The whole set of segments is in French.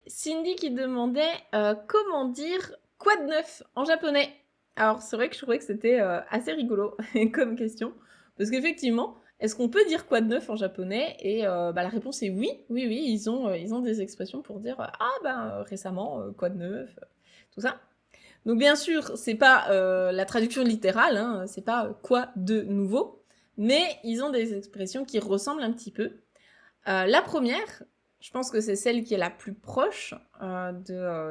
Cindy qui demandait comment dire quoi de neuf en japonais. Alors c'est vrai que je trouvais que c'était assez rigolo comme question, parce qu'effectivement, est-ce qu'on peut dire quoi de neuf en japonais? Et la réponse est oui, oui, oui, ils ont des expressions pour dire ah ben récemment quoi de neuf, tout ça. Donc bien sûr, c'est pas la traduction littérale, hein, c'est pas quoi de nouveau, mais ils ont des expressions qui ressemblent un petit peu. La première, je pense que c'est celle qui est la plus proche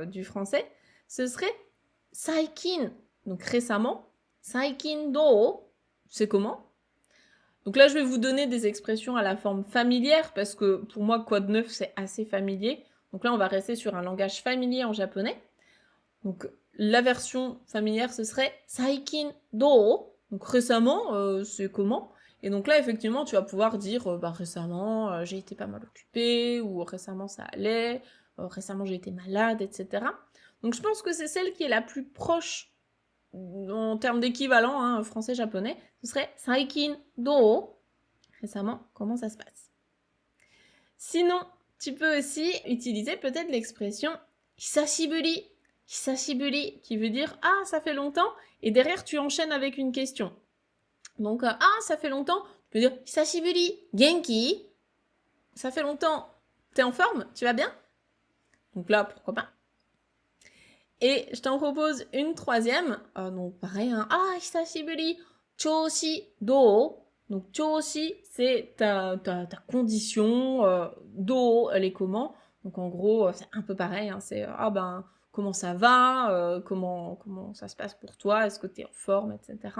du français, ce serait saikin, donc récemment. Saikin do, c'est comment? Donc là, je vais vous donner des expressions à la forme familière, parce que pour moi, quoi de neuf, c'est assez familier. Donc là, on va rester sur un langage familier en japonais. Donc la version familière, ce serait saikin do, donc récemment, c'est comment? Et donc là, effectivement, tu vas pouvoir dire récemment, j'ai été pas mal occupée, ou récemment ça allait, récemment j'ai été malade, etc. Donc je pense que c'est celle qui est la plus proche en termes d'équivalent hein, français-japonais. Ce serait saikin do, récemment, comment ça se passe? Sinon, tu peux aussi utiliser peut-être l'expression hisashiburi. Hisashiburi, qui veut dire ah, ça fait longtemps, et derrière tu enchaînes avec une question. Donc, ah, ça fait longtemps, tu peux dire hisashiburi, genki. Ça fait longtemps, t'es en forme, tu vas bien? Donc là, pourquoi pas? Et je t'en propose une troisième, donc pareil, hein, ah, hisashiburi, choushi do. Donc choushi, c'est ta condition, do, elle est comment? Donc en gros, c'est un peu pareil, hein, c'est ah ben, comment ça va, comment ça se passe pour toi, est-ce que tu es en forme, etc.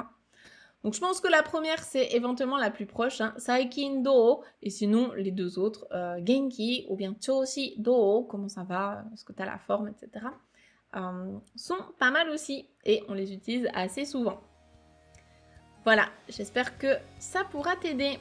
Donc je pense que la première, c'est éventuellement la plus proche, hein, saikin do, et sinon les deux autres, genki ou bien choushi do, comment ça va, est-ce que tu as la forme, etc. Sont pas mal aussi et on les utilise assez souvent. Voilà, j'espère que ça pourra t'aider.